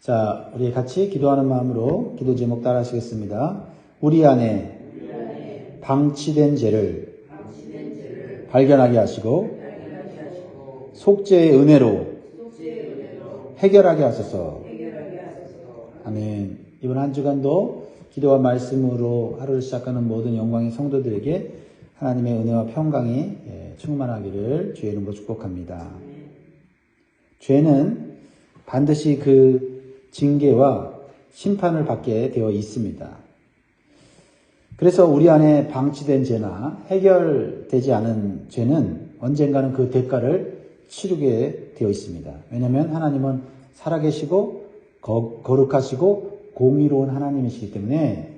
자, 우리 같이 기도하는 마음으로 기도 제목 따라 하시겠습니다. 우리 안에 방치된 죄를 발견하게 하시고 속죄의 은혜로 해결하게 하소서. 아멘. 이번 한 주간도 기도와 말씀으로 하루를 시작하는 모든 영광의 성도들에게 하나님의 은혜와 평강이 충만하기를 주의 이름으로 축복합니다. 죄는 반드시 그 징계와 심판을 받게 되어 있습니다. 그래서 우리 안에 방치된 죄나 해결되지 않은 죄는 언젠가는 그 대가를 치르게 되어 있습니다. 왜냐하면 하나님은 살아계시고 거룩하시고 공의로운 하나님이시기 때문에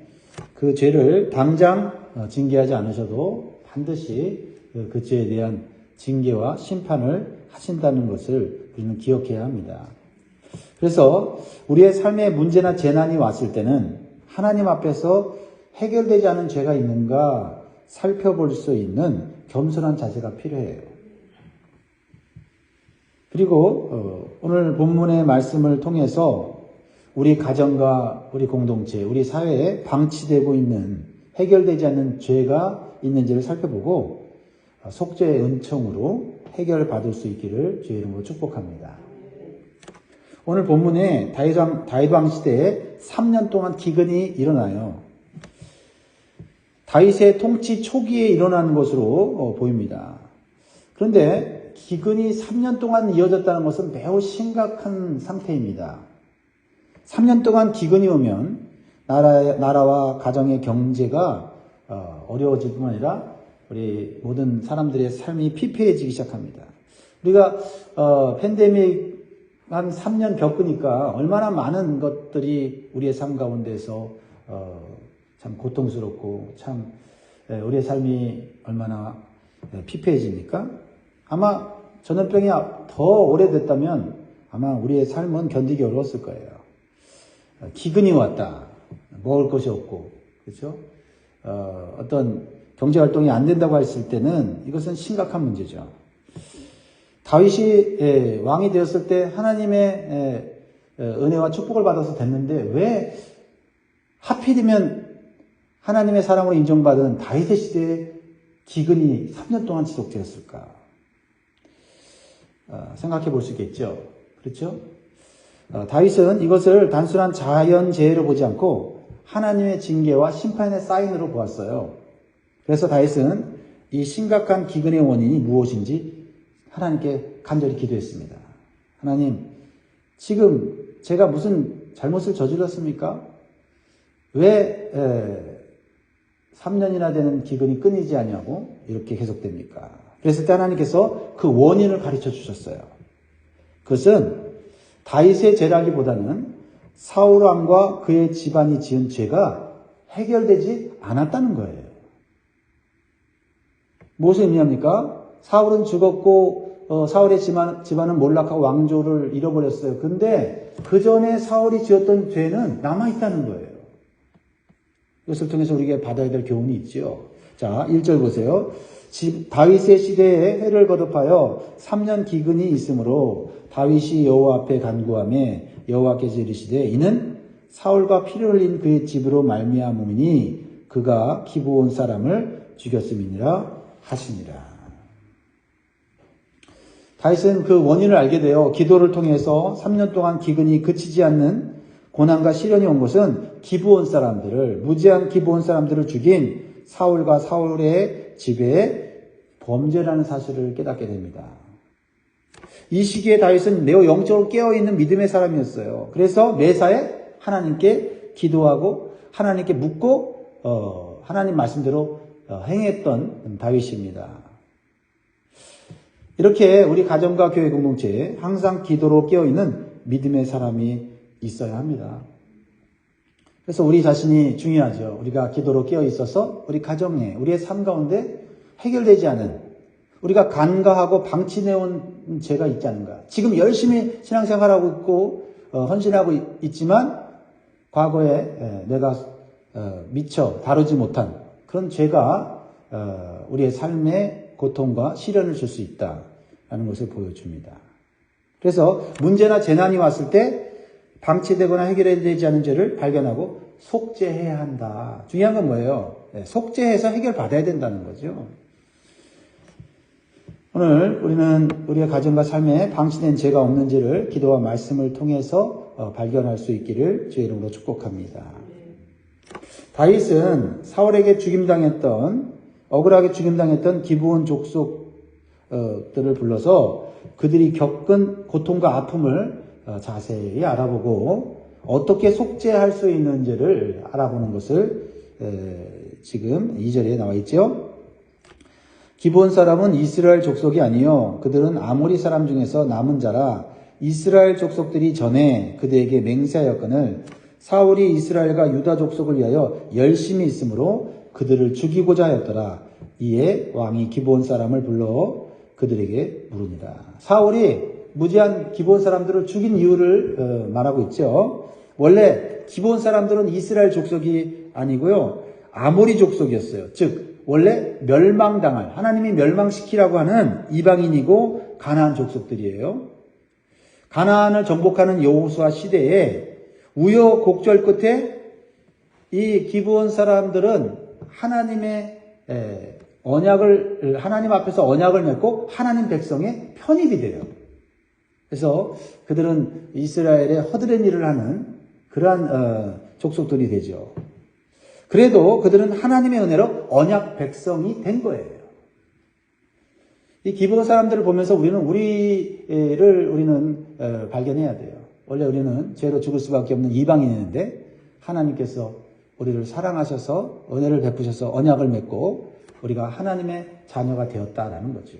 그 죄를 당장 징계하지 않으셔도 반드시 그 죄에 대한 징계와 심판을 하신다는 것을 우리는 기억해야 합니다. 그래서 우리의 삶에 문제나 재난이 왔을 때는 하나님 앞에서 해결되지 않은 죄가 있는가 살펴볼 수 있는 겸손한 자세가 필요해요. 그리고 오늘 본문의 말씀을 통해서 우리 가정과 우리 공동체, 우리 사회에 방치되고 있는 해결되지 않는 죄가 있는지를 살펴보고 속죄의 은총으로 해결받을 수 있기를 주의 이름으로 축복합니다. 오늘 본문에 다윗 왕 시대에 3년 동안 기근이 일어나요. 다윗의 통치 초기에 일어난 것으로 보입니다. 그런데 기근이 3년 동안 이어졌다는 것은 매우 심각한 상태입니다. 3년 동안 기근이 오면 나라와 가정의 경제가 어려워질 뿐만 아니라 우리 모든 사람들의 삶이 피폐해지기 시작합니다. 우리가 팬데믹 한 3년 겪으니까 얼마나 많은 것들이 우리의 삶 가운데서 참 고통스럽고 참 우리의 삶이 얼마나 피폐해집니까? 아마 전염병이 더 오래됐다면 아마 우리의 삶은 견디기 어려웠을 거예요. 기근이 왔다. 먹을 것이 없고, 그렇죠? 어떤 경제활동이 안 된다고 했을 때는 이것은 심각한 문제죠. 다윗이 왕이 되었을 때 하나님의 은혜와 축복을 받아서 됐는데 왜 하필이면 하나님의 사랑으로 인정받은 다윗의 시대에 기근이 3년 동안 지속되었을까? 생각해 볼 수 있겠죠. 그렇죠? 다윗은 이것을 단순한 자연재해로 보지 않고 하나님의 징계와 심판의 사인으로 보았어요. 그래서 다윗은 이 심각한 기근의 원인이 무엇인지 하나님께 간절히 기도했습니다. 하나님, 지금 제가 무슨 잘못을 저질렀습니까? 왜 3년이나 되는 기근이 끊이지 않냐고 이렇게 계속됩니까? 그랬을 때 하나님께서 그 원인을 가르쳐 주셨어요. 그것은 다윗의 죄라기보다는 사울 왕과 그의 집안이 지은 죄가 해결되지 않았다는 거예요. 무엇을 의미합니까? 사울은 죽었고 사울의 집안은 몰락하고 왕조를 잃어버렸어요. 근데 그 전에 사울이 지었던 죄는 남아있다는 거예요. 이것을 통해서 우리가 받아야 될 교훈이 있죠. 자, 1절 보세요. 다윗의 시대에 해를 거듭하여 3년 기근이 있으므로 다윗이 여호와 앞에 간구하며 여호와께서 이르시되 이는 사울과 피를 흘린 그의 집으로 말미암음이니 그가 기브온 사람을 죽였음이니라 하시니라. 다윗은 그 원인을 알게 되어 기도를 통해서 3년 동안 기근이 그치지 않는 고난과 시련이 온 것은 기브온 사람들을, 무지한 기브온 사람들을 죽인 사울과 사울의 집의 범죄라는 사실을 깨닫게 됩니다. 이 시기에 다윗은 매우 영적으로 깨어있는 믿음의 사람이었어요. 그래서 매사에 하나님께 기도하고 하나님께 묻고 하나님 말씀대로 행했던 다윗입니다. 이렇게 우리 가정과 교회 공동체에 항상 기도로 깨어있는 믿음의 사람이 있어야 합니다. 그래서 우리 자신이 중요하죠. 우리가 기도로 깨어있어서 우리 가정에, 우리의 삶 가운데 해결되지 않은, 우리가 간과하고 방치해온 죄가 있지 않은가. 지금 열심히 신앙생활하고 있고 헌신하고 있지만 과거에 내가 미처 다루지 못한 그런 죄가 우리의 삶에 고통과 시련을 줄 수 있다라는 것을 보여줍니다. 그래서 문제나 재난이 왔을 때 방치되거나 해결되지 않은 죄를 발견하고 속죄해야 한다. 중요한 건 뭐예요? 속죄해서 해결받아야 된다는 거죠. 오늘 우리는 우리의 가정과 삶에 방치된 죄가 없는지를 기도와 말씀을 통해서 발견할 수 있기를 주의 이름으로 축복합니다. 다윗은 사울에게 억울하게 죽임당했던 기브온 족속들을 불러서 그들이 겪은 고통과 아픔을 자세히 알아보고 어떻게 속죄할 수 있는지를 알아보는 것을 지금 2절에 나와 있죠. 기브온 사람은 이스라엘 족속이 아니요 그들은 아모리 사람 중에서 남은 자라 이스라엘 족속들이 전에 그들에게 맹세하였거늘 사울이 이스라엘과 유다 족속을 위하여 열심히 있으므로 그들을 죽이고자 하였더라. 이에 왕이 기브온 사람을 불러 그들에게 물으니라. 사울이 무지한 기브온 사람들을 죽인 이유를 말하고 있죠. 원래 기브온 사람들은 이스라엘 족속이 아니고요 아모리 족속이었어요. 즉 원래 하나님이 멸망시키라고 하는 이방인이고 가나안 족속들이에요. 가나안을 정복하는 여호수아 시대에 우여곡절 끝에 이 기브온 사람들은 하나님 앞에서 언약을 맺고 하나님 백성의 편입이 돼요. 그래서 그들은 이스라엘의 허드렛 일을 하는 그러한 족속들이 되죠. 그래도 그들은 하나님의 은혜로 언약 백성이 된 거예요. 이 기브온 사람들을 보면서 우리는 발견해야 돼요. 원래 우리는 죄로 죽을 수밖에 없는 이방인인데 하나님께서 우리를 사랑하셔서 은혜를 베푸셔서 언약을 맺고 우리가 하나님의 자녀가 되었다라는 거죠.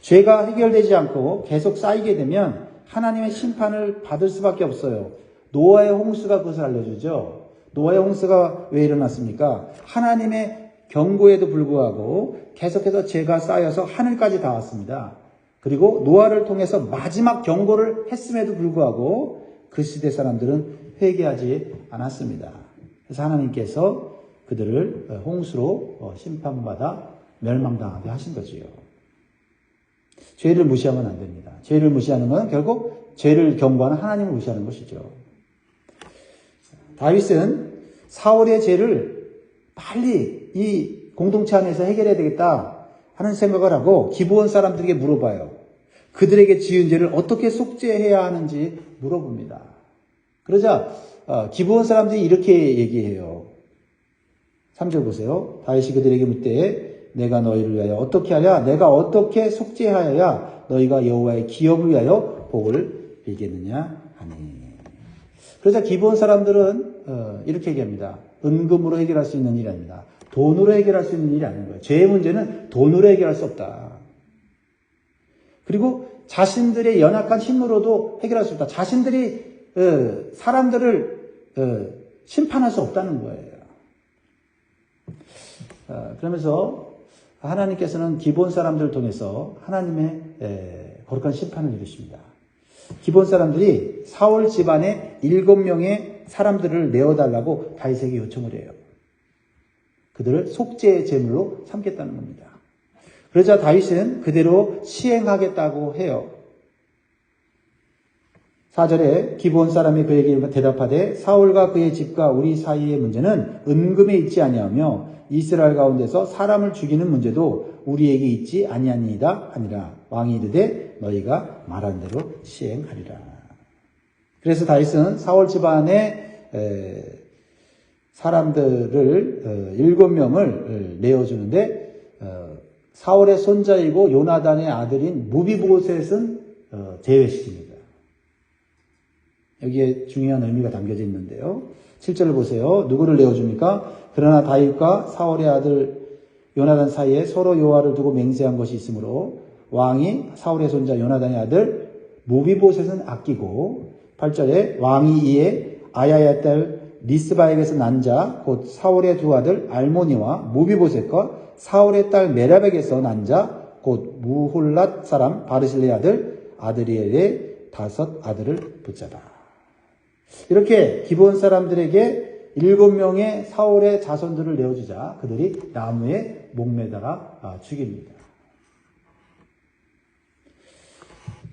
죄가 해결되지 않고 계속 쌓이게 되면 하나님의 심판을 받을 수밖에 없어요. 노아의 홍수가 그것을 알려주죠. 노아의 홍수가 왜 일어났습니까? 하나님의 경고에도 불구하고 계속해서 죄가 쌓여서 하늘까지 닿았습니다. 그리고 노아를 통해서 마지막 경고를 했음에도 불구하고 그 시대 사람들은 회개하지 않았습니다. 그래서 하나님께서 그들을 홍수로 심판받아 멸망당하게 하신 거지요. 죄를 무시하면 안 됩니다. 죄를 무시하는 건 결국 죄를 경고하는 하나님을 무시하는 것이죠. 다윗은 사울의 죄를 빨리 이 공동체 안에서 해결해야 되겠다 하는 생각을 하고 기브온 사람들에게 물어봐요. 그들에게 지은 죄를 어떻게 속죄해야 하는지 물어봅니다. 그러자 기브온 사람들이 이렇게 얘기해요. 3절 보세요. 다윗이 그들에게 묻되 내가 너희를 위하여 어떻게 하랴? 내가 어떻게 속죄하여야 너희가 여호와의 기업을 위하여 복을 빌겠느냐 하니. 그러자 기브온 사람들은 이렇게 얘기합니다. 은금으로 해결할 수 있는 일이 아닙니다. 돈으로 해결할 수 있는 일이 아닌 거예요. 죄의 문제는 돈으로 해결할 수 없다. 그리고 자신들의 연약한 힘으로도 해결할 수 없다. 자신들이 사람들을 심판할 수 없다는 거예요. 그러면서 하나님께서는 기브온 사람들을 통해서 하나님의 거룩한 심판을 이루십니다. 기브온 사람들이 사울 집안의 7명의 사람들을 내어달라고 다윗에게 요청을 해요. 그들을 속죄의 제물로 삼겠다는 겁니다. 그러자 다윗은 그대로 시행하겠다고 해요. 4절에 기브온 사람이 그에게 대답하되 사울과 그의 집과 우리 사이의 문제는 은금에 있지 아니하며 이스라엘 가운데서 사람을 죽이는 문제도 우리에게 있지 아니하니이다 하니라. 왕이 이르되 너희가 말한 대로 시행하리라. 그래서 다윗은 사울 집안의 사람들을 7명을 내어주는데 사울의 손자이고 요나단의 아들인 무비보셋은 제외시킵니다. 여기에 중요한 의미가 담겨져 있는데요. 7절을 보세요. 누구를 내어줍니까? 그러나 다윗과 사울의 아들 요나단 사이에 서로 여호와를 두고 맹세한 것이 있으므로 왕이 사울의 손자 요나단의 아들 무비보셋은 아끼고 8절에 왕이 이에 아야의 딸 리스바에게서 난 자 곧 사울의 두 아들 알모니와 무비보셋과 사울의 딸 메랍에게서 난 자 곧 무홀랏 사람 바르실레의 아들 아드리엘의 5 아들을 붙잡아. 이렇게 기브온 사람들에게 7명의 사울의 자손들을 내어주자 그들이 나무에 목매다가 죽입니다.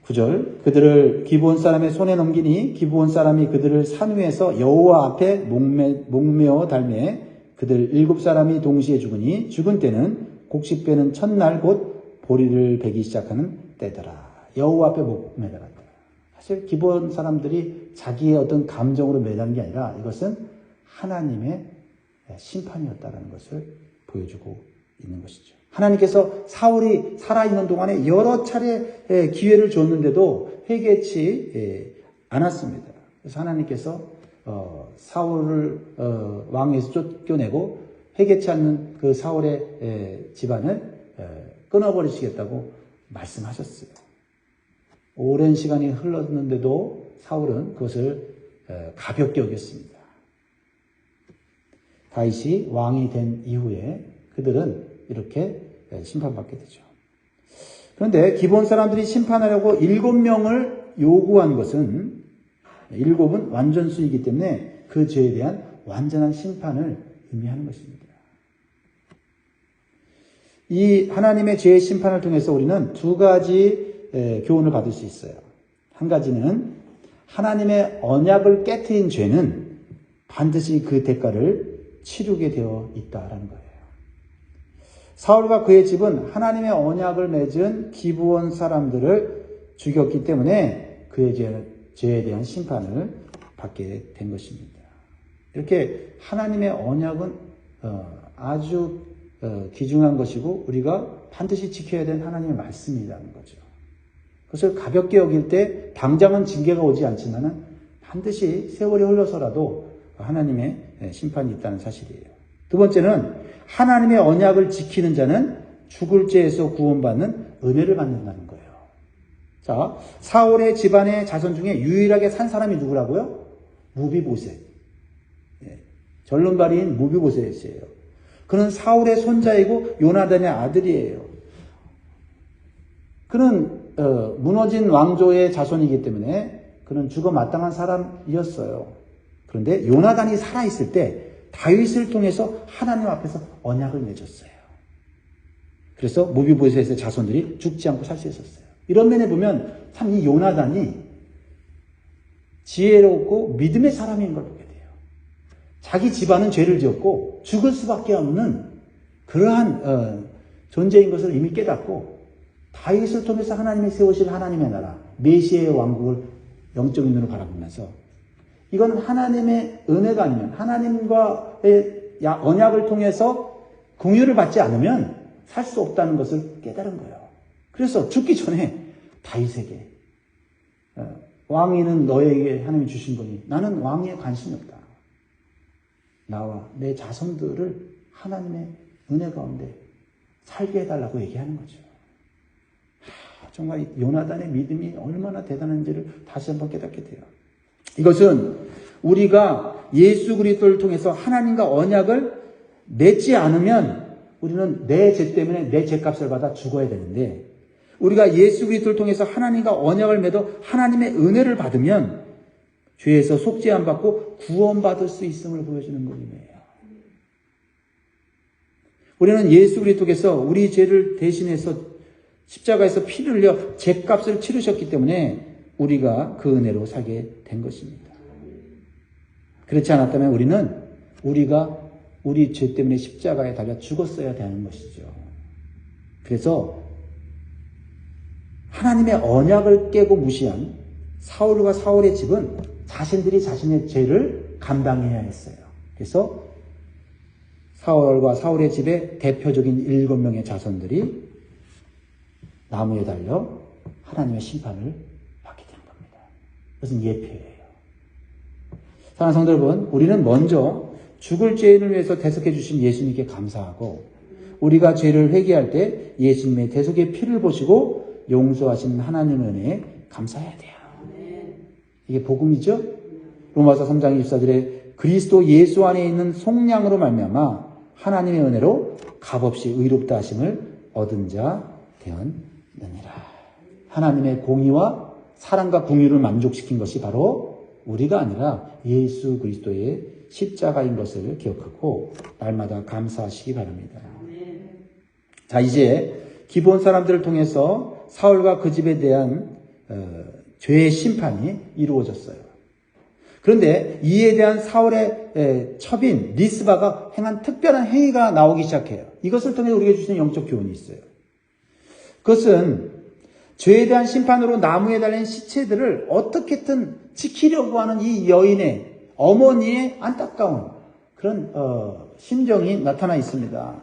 9절 그들을 기브온 사람의 손에 넘기니 기브온 사람이 그들을 산 위에서 여호와 앞에 목매어 달매 그들 7사람이 동시에 죽으니 죽은 때는 곡식 베는 첫날 곧 보리를 베기 시작하는 때더라. 여호와 앞에 목매달았다. 사실 기브온 사람들이 자기의 어떤 감정으로 매달린 게 아니라 이것은 하나님의 심판이었다는 것을 보여주고 있는 것이죠. 하나님께서 사울이 살아있는 동안에 여러 차례 기회를 줬는데도 회개치 않았습니다. 그래서 하나님께서 사울을 왕에서 쫓겨내고 회개치 않는 그 사울의 집안을 끊어버리시겠다고 말씀하셨어요. 오랜 시간이 흘렀는데도 사울은 그것을 가볍게 여겼습니다. 다윗이 왕이 된 이후에 그들은 이렇게 심판받게 되죠. 그런데 기브온 사람들이 심판하려고 7명을 요구한 것은 7은 완전수이기 때문에 그 죄에 대한 완전한 심판을 의미하는 것입니다. 이 하나님의 죄의 심판을 통해서 우리는 두 가지 교훈을 받을 수 있어요. 한 가지는 하나님의 언약을 깨트린 죄는 반드시 그 대가를 치르게 되어 있다라는 거예요. 사울과 그의 집은 하나님의 언약을 맺은 기브온 사람들을 죽였기 때문에 그의 죄에 대한 심판을 받게 된 것입니다. 이렇게 하나님의 언약은 아주 귀중한 것이고 우리가 반드시 지켜야 되는 하나님의 말씀이라는 거죠. 그것을 가볍게 여길 때 당장은 징계가 오지 않지만 반드시 세월이 흘러서라도 하나님의 심판이 있다는 사실이에요. 두 번째는 하나님의 언약을 지키는 자는 죽을 죄에서 구원받는 은혜를 받는다는 거예요. 자, 사울의 집안의 자손 중에 유일하게 산 사람이 누구라고요? 무비보셋. 절름발이인 무비보셋이에요. 그는 사울의 손자이고 요나단의 아들이에요. 그는 무너진 왕조의 자손이기 때문에 그는 죽어 마땅한 사람이었어요. 그런데 요나단이 살아있을 때 다윗을 통해서 하나님 앞에서 언약을 맺었어요. 그래서 무비보셋의 자손들이 죽지 않고 살 수 있었어요. 이런 면에 보면 참 이 요나단이 지혜롭고 믿음의 사람인 걸 보게 돼요. 자기 집안은 죄를 지었고 죽을 수밖에 없는 그러한 존재인 것을 이미 깨닫고 다윗을 통해서 하나님이 세우신 하나님의 나라, 메시아의 왕국을 영적인 눈으로 바라보면서 이건 하나님의 은혜가 아니면 하나님과의 언약을 통해서 긍휼을 받지 않으면 살 수 없다는 것을 깨달은 거예요. 그래서 죽기 전에 다윗에게 왕위는 너에게 하나님이 주신 거니 나는 왕위에 관심이 없다. 나와 내 자손들을 하나님의 은혜 가운데 살게 해달라고 얘기하는 거죠. 정말 요나단의 믿음이 얼마나 대단한지를 다시 한번 깨닫게 돼요. 이것은 우리가 예수 그리스도를 통해서 하나님과 언약을 맺지 않으면 우리는 내 죄 때문에 내 죄값을 받아 죽어야 되는데 우리가 예수 그리스도를 통해서 하나님과 언약을 맺어 하나님의 은혜를 받으면 죄에서 속죄 안 받고 구원받을 수 있음을 보여주는 것이에요. 우리는 예수 그리스도께서 우리 죄를 대신해서 십자가에서 피를 흘려 죄값을 치르셨기 때문에 우리가 그 은혜로 살게 된 것입니다. 그렇지 않았다면 우리가 우리 죄 때문에 십자가에 달려 죽었어야 되는 것이죠. 그래서 하나님의 언약을 깨고 무시한 사울과 사울의 집은 자신들이 자신의 죄를 감당해야 했어요. 그래서 사울과 사울의 집의 대표적인 7명의 자손들이 나무에 달려 하나님의 심판을 받게 된 겁니다. 그것은 예표예요. 사랑하는 성도 여러분, 우리는 먼저 죽을 죄인을 위해서 대속해 주신 예수님께 감사하고 우리가 죄를 회개할 때 예수님의 대속의 피를 보시고 용서하신 하나님의 은혜에 감사해야 돼요. 이게 복음이죠? 로마서 3장 24절에 그리스도 예수 안에 있는 속량으로 말미암아 하나님의 은혜로 값없이 의롭다 하심을 얻은 자 되었느니라. 하나님의 공의와 사랑과 긍휼을 만족시킨 것이 바로 우리가 아니라 예수 그리스도의 십자가인 것을 기억하고 날마다 감사하시기 바랍니다. 자, 이제 기브온 사람들을 통해서 사울과 그 집에 대한 죄의 심판이 이루어졌어요. 그런데 이에 대한 사울의 첩인 리스바가 행한 특별한 행위가 나오기 시작해요. 이것을 통해 우리에게 주시는 영적 교훈이 있어요. 그것은 죄에 대한 심판으로 나무에 달린 시체들을 어떻게든 지키려고 하는 이 여인의 어머니의 안타까운 그런 심정이 나타나 있습니다.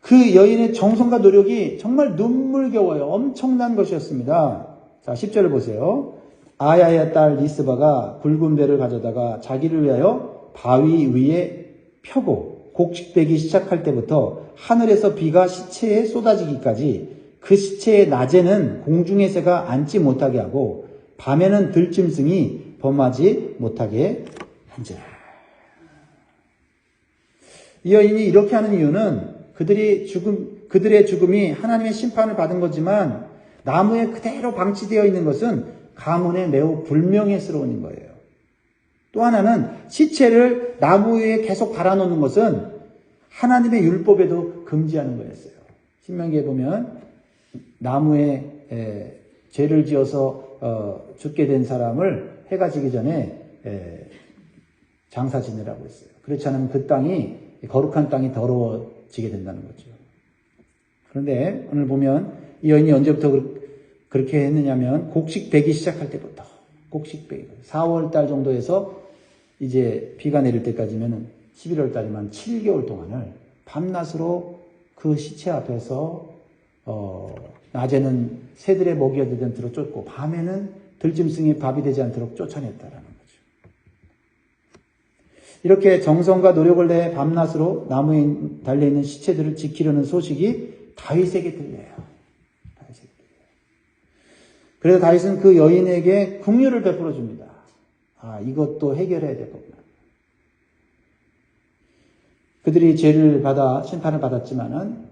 그 여인의 정성과 노력이 정말 눈물겨워요. 엄청난 것이었습니다. 자, 10절을 보세요. 아야의 딸 리스바가 굵은 배를 가져다가 자기를 위하여 바위 위에 펴고 곡식되기 시작할 때부터 하늘에서 비가 시체에 쏟아지기까지 그 시체의 낮에는 공중의 새가 앉지 못하게 하고 밤에는 들짐승이 범하지 못하게 한지라. 이 여인이 이렇게 하는 이유는 그들의 죽음이 하나님의 심판을 받은 거지만 나무에 그대로 방치되어 있는 것은 가문에 매우 불명예스러운 거예요. 또 하나는 시체를 나무 위에 계속 달아놓는 것은 하나님의 율법에도 금지하는 거였어요. 신명기에 보면 나무에 죄를 지어서 죽게 된 사람을 해가 지기 전에 장사 지내라고 했어요. 그렇지 않으면 그 땅이 거룩한 땅이 더러워지게 된다는 거죠. 그런데 오늘 보면 이 여인이 언제부터 그렇게 했느냐면 곡식 배기 시작할 때부터 곡식 배기 4월 달 정도에서 이제 비가 내릴 때까지면 11월 달이면 7개월 동안을 밤낮으로 그 시체 앞에서 낮에는 새들의 먹이가 되지 않도록 쫓고 밤에는 들짐승이 밥이 되지 않도록 쫓아냈다라는 거죠. 이렇게 정성과 노력을 내해 밤낮으로 나무에 달려있는 시체들을 지키려는 소식이 다윗에게 들려요. 그래서 다윗은 그 여인에게 긍휼을 베풀어 줍니다. 아, 이것도 해결해야 되겠구나. 그들이 죄를 받아 심판을 받았지만은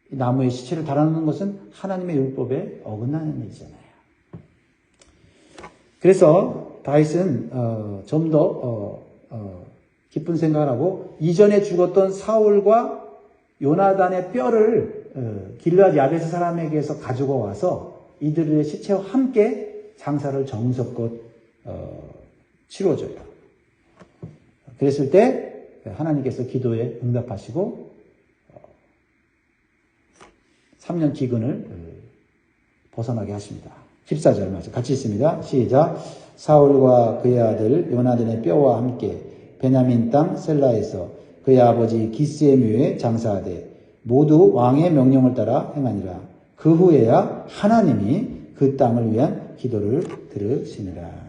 나무에 시체를 달아놓는 것은 하나님의 율법에 어긋나는 일이잖아요. 그래서 다윗은 좀 더 깊은 생각을 하고 이전에 죽었던 사울과 요나단의 뼈를 길르앗 야베스 사람에게서 가지고 와서 이들의 시체와 함께 장사를 정성껏 치러줘요. 그랬을 때 하나님께서 기도에 응답하시고 3년 기근을 벗어나게 하십니다. 14절 말씀 같이 있습니다. 시작. 사울과 그의 아들 요나단의 뼈와 함께 베냐민 땅 셀라에서 그의 아버지 기스의 묘에 장사하되 모두 왕의 명령을 따라 행하니라. 그 후에야 하나님이 그 땅을 위한 기도를 들으시니라.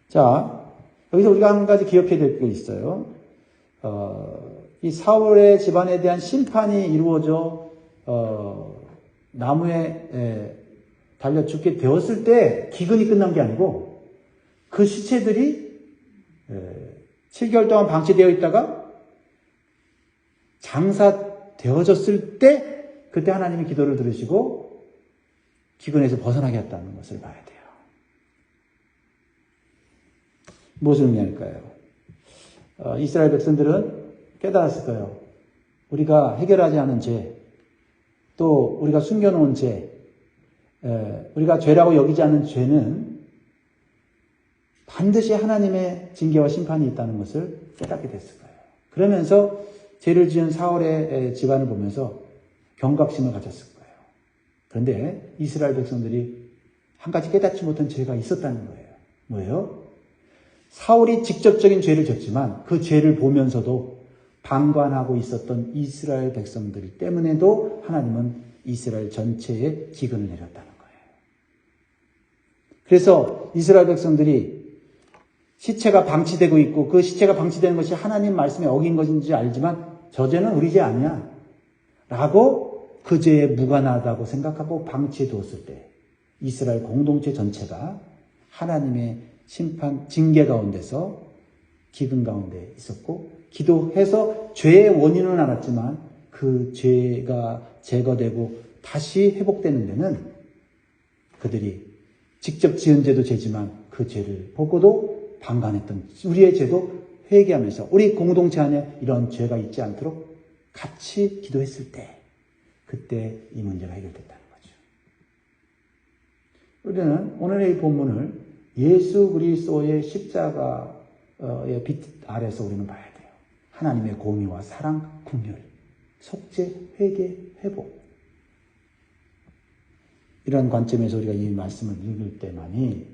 자, 여기서 우리가 한 가지 기억해야 될 게 있어요. 이 사울의 집안에 대한 심판이 이루어져 나무에 달려 죽게 되었을 때 기근이 끝난 게 아니고 그 시체들이 7개월 동안 방치되어 있다가 장사되어졌을 때 그때 하나님이 기도를 들으시고 기근에서 벗어나게 했다는 것을 봐야 돼요. 무엇을 의미할까요? 이스라엘 백성들은 깨달았을 거예요. 우리가 해결하지 않은 죄, 또 우리가 숨겨놓은 죄, 우리가 죄라고 여기지 않은 죄는 반드시 하나님의 징계와 심판이 있다는 것을 깨닫게 됐을 거예요. 그러면서 죄를 지은 사울의 집안을 보면서 경각심을 가졌을 거예요. 그런데 이스라엘 백성들이 한 가지 깨닫지 못한 죄가 있었다는 거예요. 뭐예요? 사울이 직접적인 죄를 졌지만 그 죄를 보면서도 방관하고 있었던 이스라엘 백성들 때문에도 하나님은 이스라엘 전체에 기근을 내렸다는 거예요. 그래서 이스라엘 백성들이 시체가 방치되고 있고 그 시체가 방치되는 것이 하나님 말씀에 어긴 것인지 알지만 저 죄는 우리 죄 아니야 라고 그 죄에 무관하다고 생각하고 방치해 두었을 때 이스라엘 공동체 전체가 하나님의 심판, 징계 가운데서 기근 가운데 있었고 기도해서 죄의 원인은 알았지만 그 죄가 제거되고 다시 회복되는 데는 그들이 직접 지은 죄도 죄지만 그 죄를 보고도 방관했던 우리의 죄도 회개하면서 우리 공동체 안에 이런 죄가 있지 않도록 같이 기도했을 때 그때 이 문제가 해결됐다는 거죠. 우리는 오늘의 이 본문을 예수 그리스도의 십자가의 빛 아래서 우리는 봐야 돼요. 하나님의 공의와 사랑, 긍휼, 속죄, 회개, 회복. 이런 관점에서 우리가 이 말씀을 읽을 때만이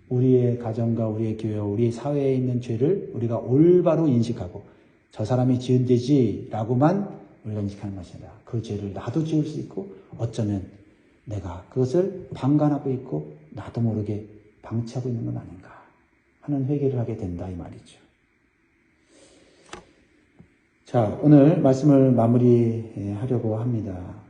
우리의 가정과 우리의 교회와 우리 사회에 있는 죄를 우리가 올바로 인식하고 저 사람이 지은 죄지라고만 우리가 인식하는 것이 아니라 그 죄를 나도 지을 수 있고 어쩌면 내가 그것을 방관하고 있고 나도 모르게 방치하고 있는 건 아닌가 하는 회개를 하게 된다 이 말이죠. 자, 오늘 말씀을 마무리하려고 합니다.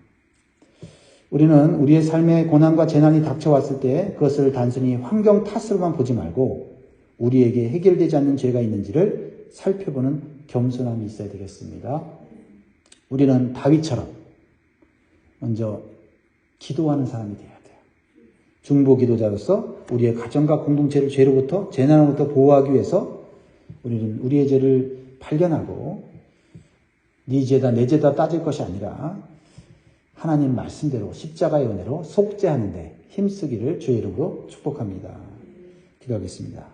우리는 우리의 삶에 고난과 재난이 닥쳐왔을 때 그것을 단순히 환경 탓으로만 보지 말고 우리에게 해결되지 않는 죄가 있는지를 살펴보는 겸손함이 있어야 되겠습니다. 우리는 다윗처럼 먼저 기도하는 사람이 되어야 돼요. 중보 기도자로서 우리의 가정과 공동체를 죄로부터 재난으로부터 보호하기 위해서 우리는 우리의 죄를 발견하고 네 죄다 내 죄다 따질 것이 아니라 하나님 말씀대로 십자가의 은혜로 속죄하는 데 힘쓰기를 주의 이름으로 축복합니다. 기도하겠습니다.